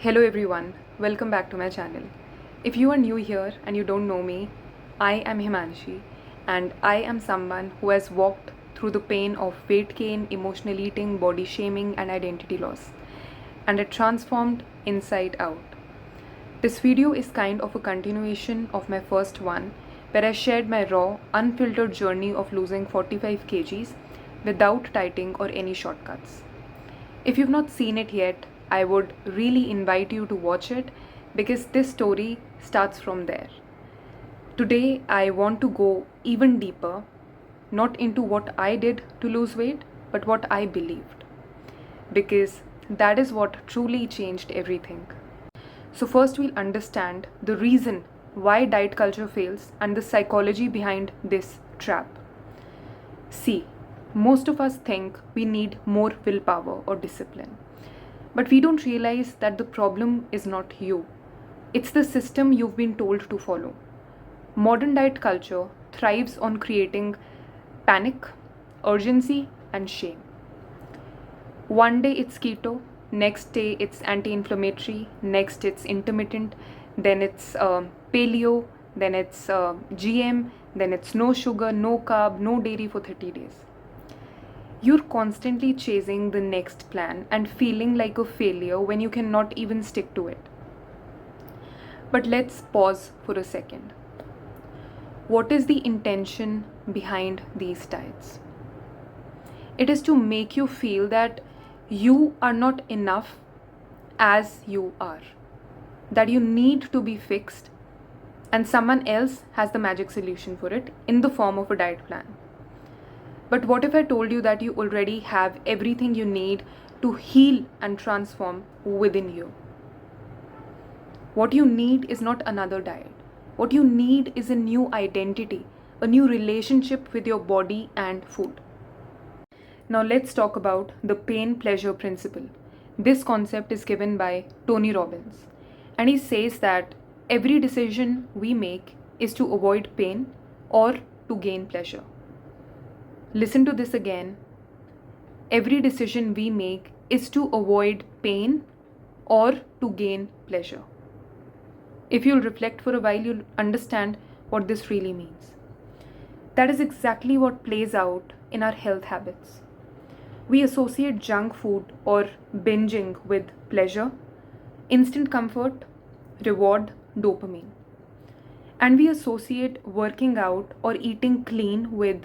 Hello everyone, welcome back to my channel. If you are new here and you don't know me, I am Himanshi and I am someone who has walked through the pain of weight gain, emotional eating, body shaming and identity loss, and it transformed inside out. This video is kind of a continuation of my first one where I shared my raw, unfiltered journey of losing 45 kgs without dieting or any shortcuts. If you've not seen it yet, I would really invite you to watch it because this story starts from there. Today, I want to go even deeper, not into what I did to lose weight, but what I believed. Because that is what truly changed everything. So, first, we'll understand the reason why diet culture fails and the psychology behind this trap. See, most of us think we need more willpower or discipline. But we don't realize that the problem is not you. It's the system you've been told to follow. Modern diet culture thrives on creating panic, urgency, and shame. One day it's keto, next day it's anti-inflammatory, next it's intermittent, then it's paleo, then it's GM, then it's no sugar, no carb, no dairy for 30 days. You're constantly chasing the next plan and feeling like a failure when you cannot even stick to it. But let's pause for a second. What is the intention behind these diets? It is to make you feel that you are not enough as you are, that you need to be fixed, and someone else has the magic solution for it in the form of a diet plan. But what if I told you that you already have everything you need to heal and transform within you? What you need is not another diet. What you need is a new identity, a new relationship with your body and food. Now let's talk about the pain-pleasure principle. This concept is given by Tony Robbins. And he says that every decision we make is to avoid pain or to gain pleasure. Listen to this again. Every decision we make is to avoid pain or to gain pleasure. If you'll reflect for a while, you'll understand what this really means. That is exactly what plays out in our health habits. We associate junk food or binging with pleasure, instant comfort, reward, dopamine. And we associate working out or eating clean with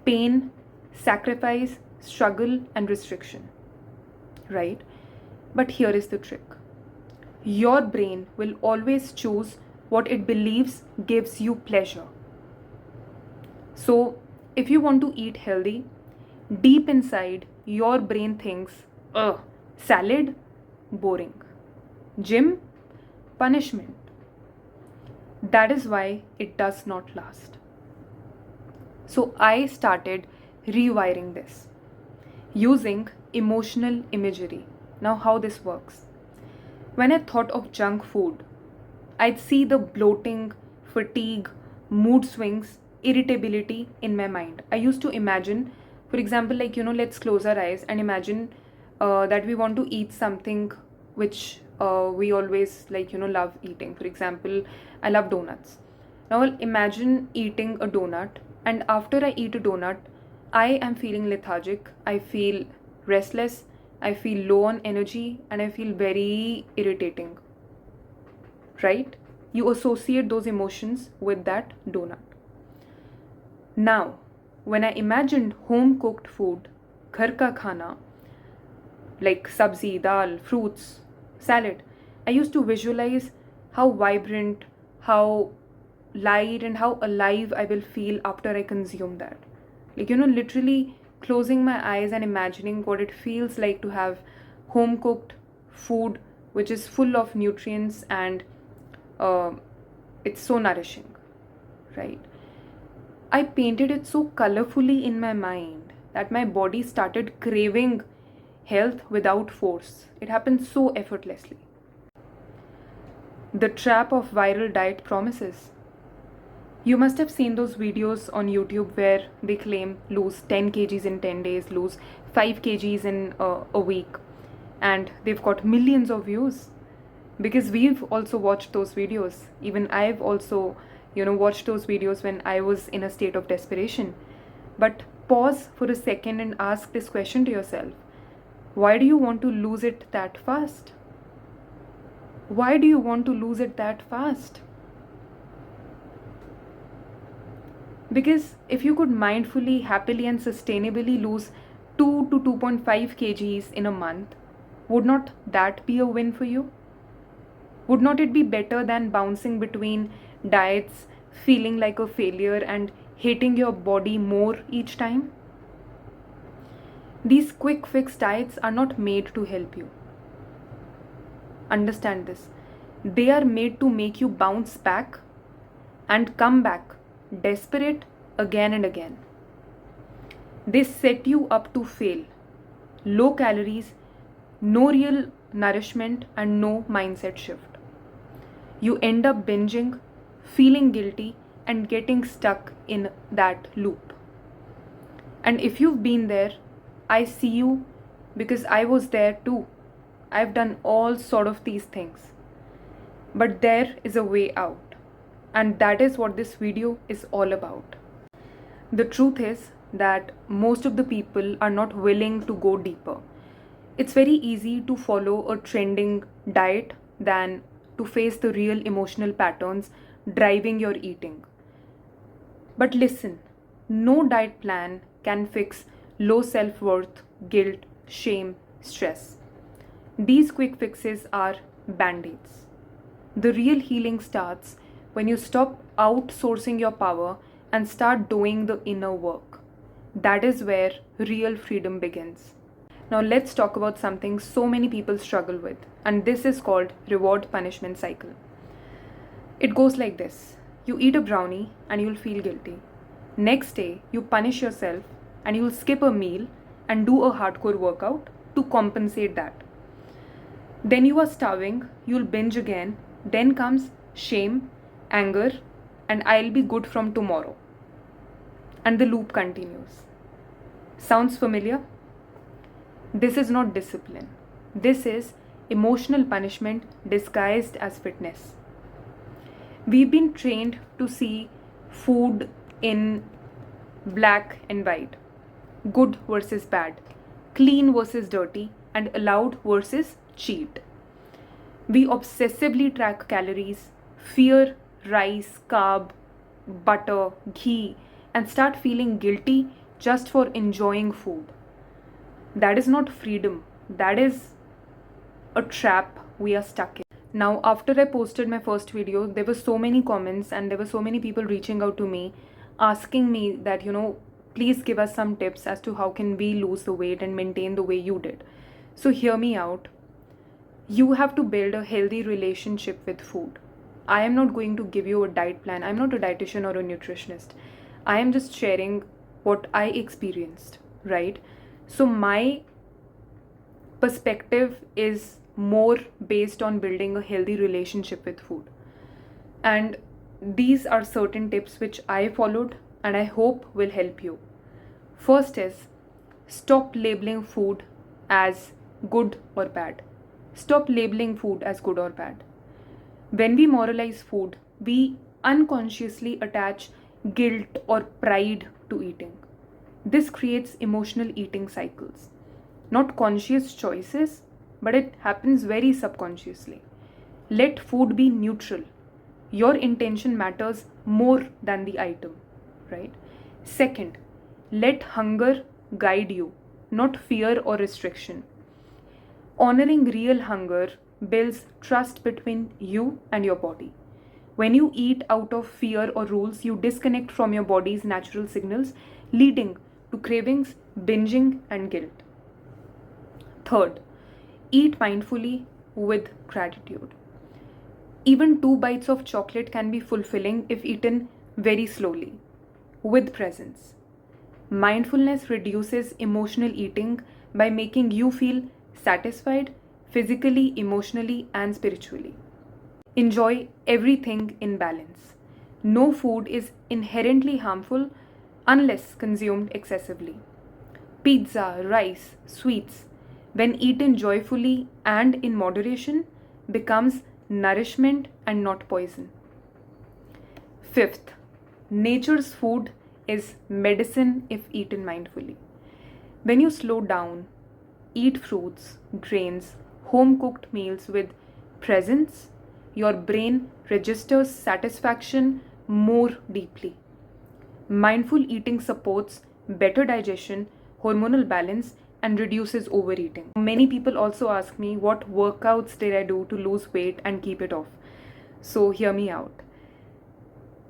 pain, sacrifice, struggle, and restriction. Right? But here is the trick. Your brain will always choose what it believes gives you pleasure. So, if you want to eat healthy, deep inside, your brain thinks, salad, boring. Gym, punishment. That is why it does not last. So I started rewiring this using emotional imagery. Now, how this works. When I thought of junk food, I'd see the bloating, fatigue, mood swings, irritability in my mind. I used to imagine, for example, let's close our eyes and imagine that we want to eat something which we always love eating. For example, I love donuts. Now, imagine eating a donut. And after I eat a donut, I am feeling lethargic, I feel restless, I feel low on energy, and I feel very irritating. Right? You associate those emotions with that donut. Now, when I imagined home cooked food, ghar ka khana, like sabzi, dal, fruits, salad, I used to visualize how vibrant, how light and how alive I will feel after I consume that. Literally closing my eyes and imagining what it feels like to have home cooked food which is full of nutrients and it's so nourishing, right? I painted it so colorfully in my mind that my body started craving health without force. It happened so effortlessly. The trap of viral diet promises. You must have seen those videos on YouTube where they claim lose 10 kgs in 10 days, lose 5 kgs in a week, and they've got millions of views. because we've also watched those videos. Even I've also, watched those videos when I was in a state of desperation. But pause for a second and ask this question to yourself. Why do you want to lose it that fast? Why do you want to lose it that fast? Because if you could mindfully, happily, and sustainably lose 2 to 2.5 kgs in a month, would not that be a win for you? Would not it be better than bouncing between diets, feeling like a failure, and hating your body more each time? These quick fix diets are not made to help you. Understand this. They are made to make you bounce back and come back desperate again and again. They set you up to fail. Low calories, no real nourishment, and no mindset shift. You end up binging, feeling guilty, and getting stuck in that loop. And if you've been there, I see you, because I was there too. I've done all sort of these things. But there is a way out. And that is what this video is all about. The truth is that most of the people are not willing to go deeper. It's very easy to follow a trending diet than to face the real emotional patterns driving your eating. But listen, no diet plan can fix low self-worth, guilt, shame, stress. These quick fixes are band-aids. The real healing starts when you stop outsourcing your power and start doing the inner work. That is where real freedom begins. Now let's talk about something so many people struggle with, and this is called reward punishment cycle. It goes like this. You eat a brownie and you'll feel guilty. Next day, you punish yourself and you'll skip a meal and do a hardcore workout to compensate that. Then you are starving, you'll binge again, then comes shame, anger, and I'll be good from tomorrow. And the loop continues. Sounds familiar? This is not discipline. This is emotional punishment disguised as fitness. We've been trained to see food in black and white, good versus bad, clean versus dirty, and allowed versus cheat. We obsessively track calories, fear rice, carb, butter, ghee, and start feeling guilty just for enjoying food. That is not freedom. That is a trap we are stuck in. Now, after I posted my first video, there were so many comments and there were so many people reaching out to me asking me that, please give us some tips as to how can we lose the weight and maintain the way you did. So hear me out. You have to build a healthy relationship with food. I am not going to give you a diet plan. I'm not a dietitian or a nutritionist. I am just sharing what I experienced, right? So my perspective is more based on building a healthy relationship with food. And these are certain tips which I followed and I hope will help you. First is, stop labeling food as good or bad. Stop labeling food as good or bad. When we moralize food, we unconsciously attach guilt or pride to eating. This creates emotional eating cycles. Not conscious choices, but it happens very subconsciously. Let food be neutral. Your intention matters more than the item, right? Second, let hunger guide you, not fear or restriction. Honoring real hunger builds trust between you and your body. When you eat out of fear or rules, you disconnect from your body's natural signals, leading to cravings, binging, and guilt. Third, eat mindfully with gratitude. Even 2 bites of chocolate can be fulfilling if eaten very slowly, with presence. Mindfulness reduces emotional eating by making you feel satisfied physically, emotionally, and spiritually. Enjoy everything in balance. No food is inherently harmful unless consumed excessively. Pizza, rice, sweets, when eaten joyfully and in moderation, becomes nourishment and not poison. Fifth, nature's food is medicine if eaten mindfully. When you slow down, eat fruits, grains, home cooked meals with presence, your brain registers satisfaction more deeply. Mindful eating supports better digestion, hormonal balance, and reduces overeating. Many people also ask me what workouts did I do to lose weight and keep it off. So hear me out.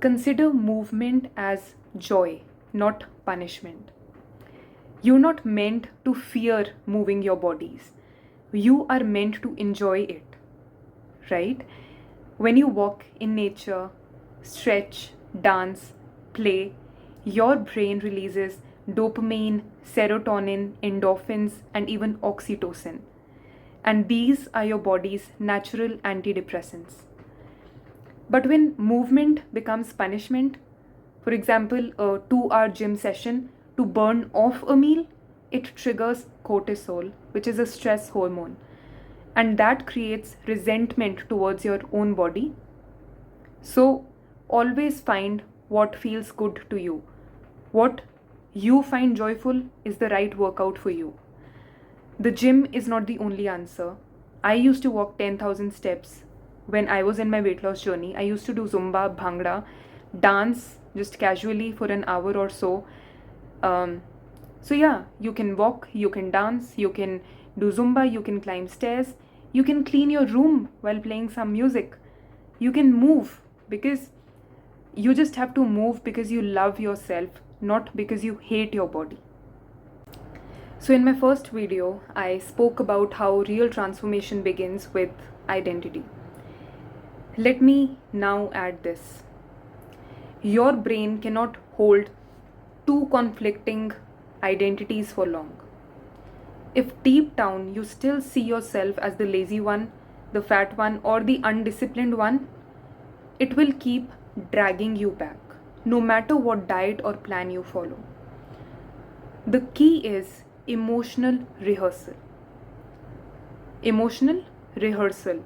Consider movement as joy, not punishment. You're not meant to fear moving your bodies. You are meant to enjoy it, right? When you walk in nature, stretch, dance, play, your brain releases dopamine, serotonin, endorphins, and even oxytocin. And these are your body's natural antidepressants. But when movement becomes punishment, for example, a 2-hour gym session to burn off a meal, it triggers cortisol, which is a stress hormone. And that creates resentment towards your own body. So always find what feels good to you. What you find joyful is the right workout for you. The gym is not the only answer. I used to walk 10,000 steps when I was in my weight loss journey. I used to do Zumba, Bhangra, dance just casually for an hour or so. So yeah, you can walk, you can dance, you can do Zumba, you can climb stairs, you can clean your room while playing some music. You can move because you just have to move because you love yourself, not because you hate your body. So in my first video, I spoke about how real transformation begins with identity. Let me now add this. Your brain cannot hold two conflicting identities for long. If deep down you still see yourself as the lazy one, the fat one, or the undisciplined one, it will keep dragging you back, no matter what diet or plan you follow. The key is emotional rehearsal. Emotional rehearsal.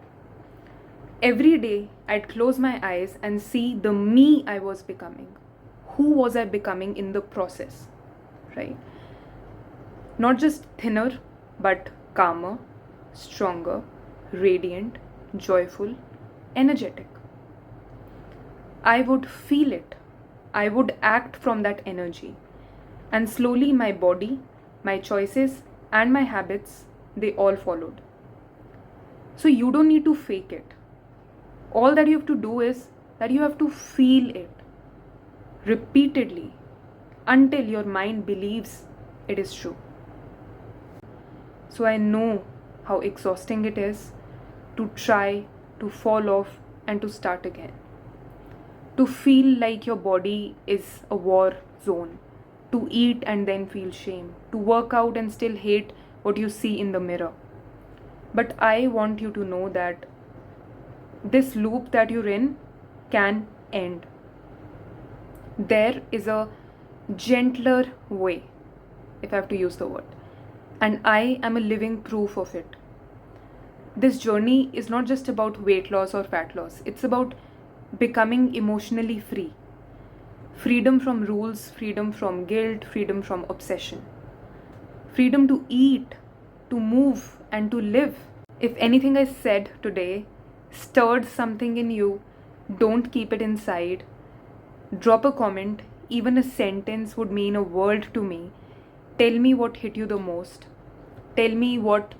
Every day I'd close my eyes and see the me I was becoming. Who was I becoming in the process, right? Not just thinner, but calmer, stronger, radiant, joyful, energetic. I would feel it. I would act from that energy. And slowly my body, my choices, and my habits, they all followed. So you don't need to fake it. All that you have to do is that you have to feel it repeatedly until your mind believes it is true. So I know how exhausting it is to try to fall off and to start again. To feel like your body is a war zone. To eat and then feel shame. To work out and still hate what you see in the mirror. But I want you to know that this loop that you're in can end. There is a gentler way, if I have to use the word. And I am a living proof of it. This journey is not just about weight loss or fat loss. It's about becoming emotionally free. Freedom from rules, freedom from guilt, freedom from obsession. Freedom to eat, to move, and to live. If anything I said today stirred something in you, don't keep it inside. Drop a comment. Even a sentence would mean a world to me. Tell me what hit you the most. Tell me what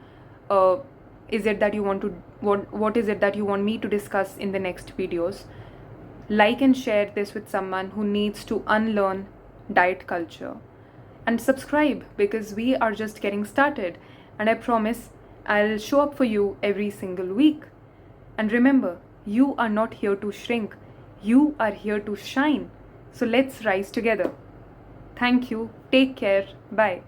is it that you want to what is it that you want me to discuss in the next videos. Like and share this with someone who needs to unlearn diet culture. And subscribe because we are just getting started. And I promise I'll show up for you every single week. And remember, you are not here to shrink. You are here to shine. So let's rise together. Thank you. Take care. Bye.